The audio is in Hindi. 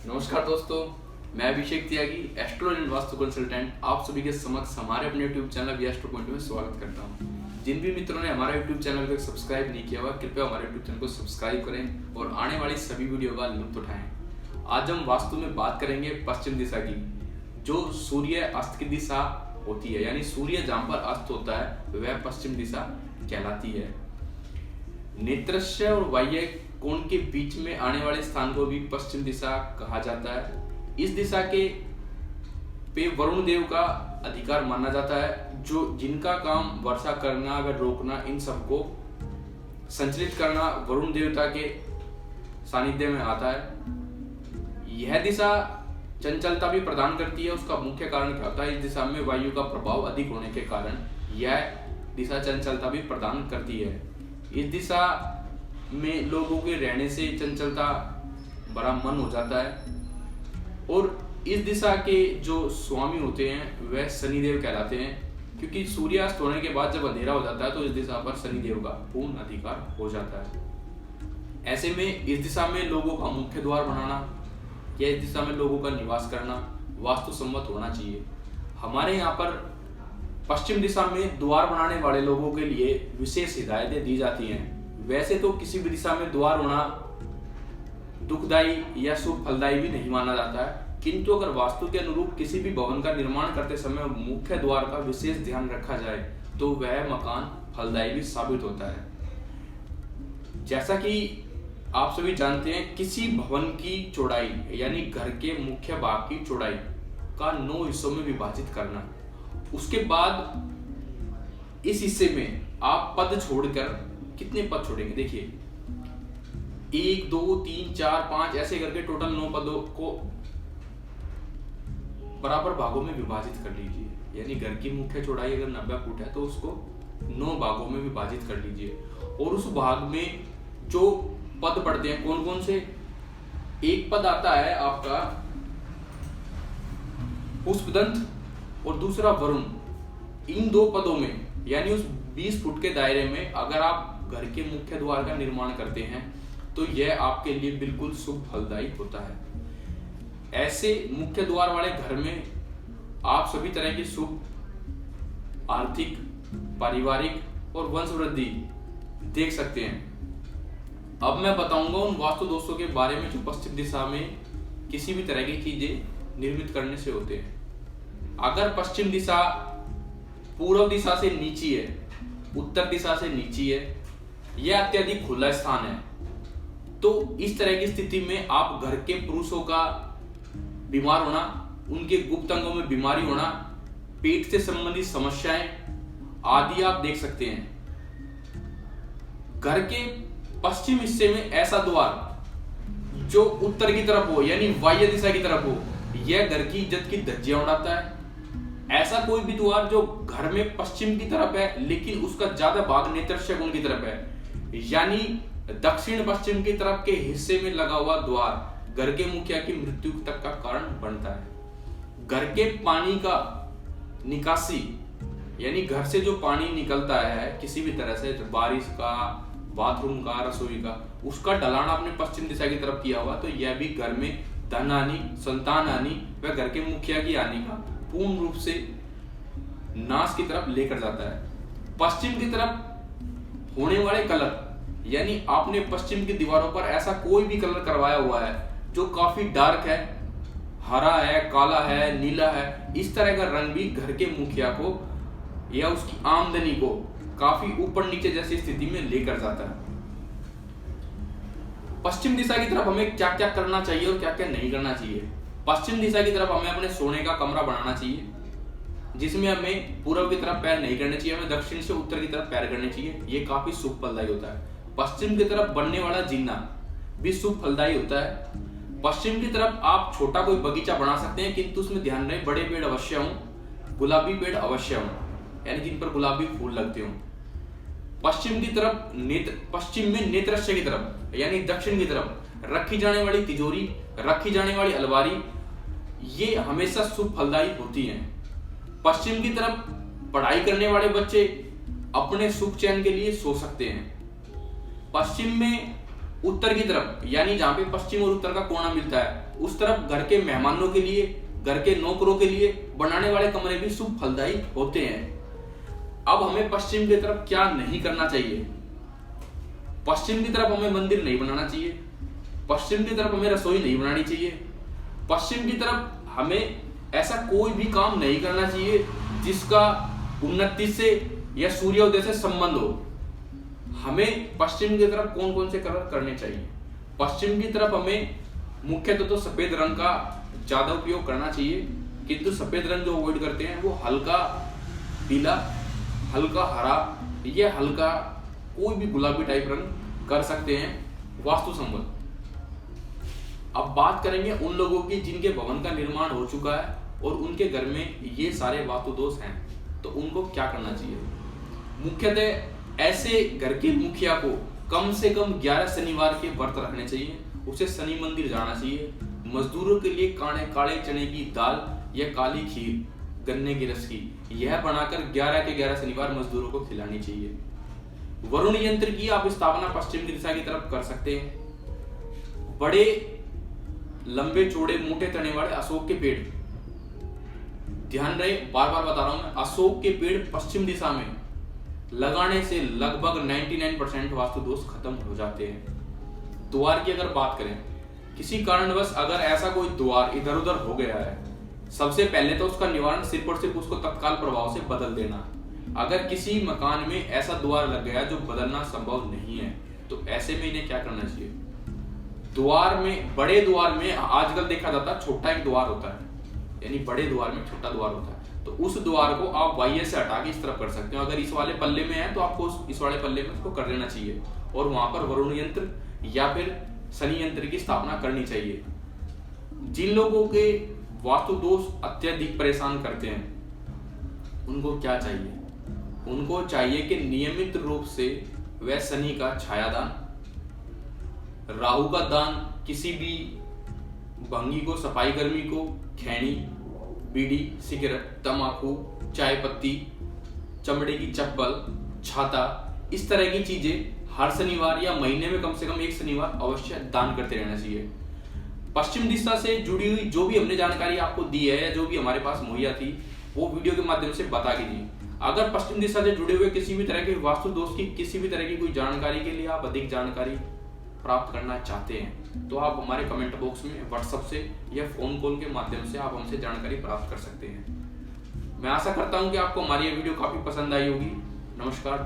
नमस्कार दोस्तों, मैं Abhishek Tyagi, astro and Vastu consultant, आप सभी के समक्ष हमारे अपने YouTube channel V astro point में स्वागत करता हूं। जिन भी मित्रों ने हमारा यूट्यूब चैनल अभी तक सब्सक्राइब नहीं किया हुआ, कृपया हमारे यूट्यूब चैनल को सब्सक्राइब करें और आने वाली सभी वीडियो का लुत्फ उठाएं। आज हम वास्तु में बात करेंगे पश्चिम दिशा की, जो सूर्य अस्त की दिशा होती है, यानी सूर्य जहाँ पर अस्त होता है वह पश्चिम दिशा कहलाती है। नेत्रस्य और बाह्य कोण के बीच में आने वाले स्थान को भी पश्चिम दिशा कहा जाता है। इस दिशा के पे वरुण देव का अधिकार माना जाता है, जो जिनका काम वर्षा करना व रोकना, इन सबको संचालित करना वरुण देवता के सानिध्य में आता है। यह दिशा चंचलता भी प्रदान करती है। उसका मुख्य कारण क्या होता है? इस दिशा में वायु का प्रभाव अधिक होने के कारण यह दिशा चंचलता भी प्रदान करती है। इस दिशा में लोगों के रहने से चंचलता बड़ा मन हो जाता है। और इस दिशा के जो स्वामी होते हैं वह शनिदेव कहलाते हैं, क्योंकि सूर्यास्त होने के बाद जब अंधेरा हो जाता है तो इस दिशा पर शनिदेव का पूर्ण अधिकार हो जाता है। ऐसे में इस दिशा में लोगों का मुख्य द्वार बनाना या इस दिशा में लोगों का निवास करना वास्तु सम्मत होना चाहिए। हमारे यहाँ पर पश्चिम दिशा में द्वार बनाने वाले लोगों के लिए विशेष हिदायतें दी जाती हैं। वैसे तो किसी भी दिशा में द्वार होना दुखदायी या शुभ फलदायी भी नहीं माना जाता है, किंतु अगर वास्तु के अनुरूप किसी भी भवन का निर्माण करते समय मुख्य द्वार का विशेष ध्यान रखा जाए तो वह मकान फलदायी भी साबित होता है। जैसा कि आप सभी जानते हैं, किसी भवन की चौड़ाई यानी घर के मुख्य भाग की चौड़ाई का 9 हिस्सों में विभाजित करना, उसके बाद इस हिस्से में आप पद छोड़कर कितने पद छोड़ेंगे? देखिए, 1 2 3 4 5 ऐसे करके टोटल 9 पदों को बराबर भागों में विभाजित कर लीजिए। यानी घर की मुख्य चौड़ाई अगर 90 फुट है तो उसको 9 भागों में विभाजित कर लीजिए। और उस भाग में जो पद पड़ते हैं कौन कौन से? एक पद आता है आपका पुष्पदंत और दूसरा वरुण। इन 2 पदों में यानी उस 20 फुट के दायरे में अगर आप घर के मुख्य द्वार का निर्माण करते हैं तो यह आपके लिए बिल्कुल शुभ फलदायी होता है। ऐसे मुख्य द्वार वाले घर में आप सभी तरह की शुभ आर्थिक, पारिवारिक और वंश वृद्धि देख सकते हैं। अब मैं बताऊंगा उन वास्तु दोषों के बारे में जो पश्चिम दिशा में किसी भी तरह की चीजें निर्मित करने से होते हैं। अगर पश्चिम दिशा पूर्व दिशा से नीची है, उत्तर दिशा से नीची है, यह अत्यधिक खुला स्थान है, तो इस तरह की स्थिति में आप घर के पुरुषों का बीमार होना, उनके गुप्त अंगों में बीमारी होना, पेट से संबंधित समस्याएं आदि आप देख सकते हैं। घर के पश्चिम हिस्से में ऐसा द्वार जो उत्तर की तरफ हो यानी वायव्य दिशा की तरफ हो, यह घर की इज्जत की धज्जियां उड़ाता है। ऐसा कोई भी द्वार जो घर में पश्चिम की तरफ है लेकिन उसका ज्यादा भाग नेत्रस्य कोण की तरफ है, यानी दक्षिण पश्चिम की तरफ के हिस्से में लगा हुआ द्वार घर के मुखिया की मृत्यु तक का कारण बनता है। घर के पानी का निकासी यानी घर से जो पानी निकलता है किसी भी तरह से, बारिश का, बाथरूम का, रसोई का, उसका ढलान आपने पश्चिम दिशा की तरफ किया हुआ तो यह भी घर में धन हानि, संतान हानि व घर के मुखिया की हानि का पूर्ण रूप से नाश की तरफ लेकर जाता है। पश्चिम की तरफ होने वाले कलर यानी आपने पश्चिम की दीवारों पर ऐसा कोई भी कलर करवाया हुआ है जो काफी डार्क है, हरा है, काला है, नीला है, इस तरह का रंग भी घर के मुखिया को या उसकी आमदनी को काफी ऊपर नीचे जैसी स्थिति में लेकर जाता है। पश्चिम दिशा की तरफ हमें क्या क्या करना चाहिए और क्या क्या नहीं करना चाहिए? पश्चिम दिशा की तरफ हमें अपने सोने का कमरा बनाना चाहिए, जिसमें हमें पूर्व की तरफ पैर नहीं करने चाहिए, हमें दक्षिण से उत्तर की तरफ पैर करने चाहिए। ये काफी शुभ फलदायी होता है। पश्चिम की तरफ बनने वाला जीना भी शुभ फलदायी होता है। पश्चिम की तरफ आप छोटा कोई बगीचा बना सकते हैं, किंतु उसमें ध्यान रहे बड़े पेड़ अवश्य हों, गुलाबी पेड़ अवश्य हों, यानी जिन पर गुलाबी फूल लगते हों। पश्चिम की तरफ पश्चिम में नेत्रस्य की तरफ यानी दक्षिण की तरफ रखी जाने वाली तिजोरी, रखी जाने वाली अलमारी, ये हमेशा शुभ फलदायी होती हैं। पश्चिम की तरफ पढ़ाई करने वाले बच्चे अपने सुख चैन के लिए सो सकते हैं। पश्चिम में उत्तर की तरफ, यानी जहां पे पश्चिम और उत्तर का कोना मिलता है, उस तरफ घर के मेहमानों के लिए, घर के नौकरों के लिए बनाने वाले कमरे भी शुभ फलदायी होते हैं। अब हमें पश्चिम की तरफ क्या नहीं करना चाहिए? पश्चिम की तरफ हमें मंदिर नहीं बनाना चाहिए, पश्चिम की तरफ हमें रसोई नहीं बनानी चाहिए, पश्चिम की तरफ हमें ऐसा कोई भी काम नहीं करना चाहिए जिसका उन्नति से या सूर्योदय से संबंध हो। हमें पश्चिम की तरफ कौन कौन से कलर करने चाहिए? पश्चिम की तरफ हमें मुख्यतः तो सफेद रंग का ज्यादा उपयोग करना चाहिए, किंतु सफेद रंग जो अवॉइड करते हैं वो हल्का पीला, हल्का हरा या हल्का कोई भी गुलाबी टाइप रंग कर सकते हैं वास्तु संबंध। अब बात करेंगे उन लोगों की जिनके भवन का निर्माण हो चुका है और उनके घर में ये सारे वास्तु दोष हैं, तो उनको क्या करना चाहिए? मुख्यतः ऐसे घर के मुखिया को कम से कम 11 शनिवार के व्रत रखने चाहिए, उसे शनि मंदिर जाना चाहिए, मजदूरों के लिए काले चने की दाल या काली खीर गन्ने के रस की यह बनाकर 11 के 11 शनिवार मजदूरों को खिलानी चाहिए। वरुण यंत्र की आप स्थापना पश्चिम की दिशा की तरफ कर सकते हैं। बड़े लंबे चौड़े मोटे तने वाले अशोक के पेड़, ध्यान रहे बार बार बता रहा हूं मैं, अशोक के पेड़ पश्चिम दिशा में लगाने से लगभग 99% वास्तु दोष खत्म हो जाते हैं। द्वार की अगर बात करें, किसी कारणवश अगर ऐसा कोई द्वार इधर उधर हो गया है, सबसे पहले तो उसका निवारण सिर्फ और सिर्फ उसको तत्काल प्रभाव से बदल देना। अगर किसी मकान में ऐसा द्वार लग गया जो बदलना संभव नहीं है, तो ऐसे में इन्हें क्या करना चाहिए? द्वार में, बड़े द्वार में आजकल देखा जाता है छोटा एक द्वार होता है, यानी बड़े द्वार में छोटा द्वार होता है, तो उस द्वार को आप बाह्य से हटा के इस तरफ कर सकते हो। अगर इस वाले पल्ले में है तो आपको इस वाले पल्ले में उसको कर लेना चाहिए और वहां पर वरुण यंत्र या फिर शनि यंत्र की स्थापना करनी चाहिए। जिन लोगों के वास्तु दोष अत्यधिक परेशान करते हैं उनको क्या चाहिए? उनको चाहिए कि नियमित रूप से वह शनि का छायादान, राहु का दान, किसी भी भंगी को, सफाई कर्मी को खैनी, बीड़ी, सिगरेट, तंबाकू, चाय पत्ती, चमड़े की चप्पल, छाता, इस तरह की चीजें हर शनिवार या महीने में कम से कम एक शनिवार अवश्य दान करते रहना चाहिए। पश्चिम दिशा से जुड़ी हुई जो भी हमने जानकारी आपको दी है या जो भी हमारे पास मुहैया थी वो वीडियो के माध्यम से बता कीजिए। अगर पश्चिम दिशा से जुड़े हुए किसी भी तरह के वास्तु दोष की किसी भी तरह की कोई जानकारी के लिए आप अधिक जानकारी प्राप्त करना चाहते हैं तो आप हमारे कमेंट बॉक्स में व्हाट्सएप से या फोन कॉल के माध्यम से आप हमसे जानकारी प्राप्त कर सकते हैं। मैं आशा करता हूं कि आपको हमारी ये वीडियो काफी पसंद आई होगी। नमस्कार।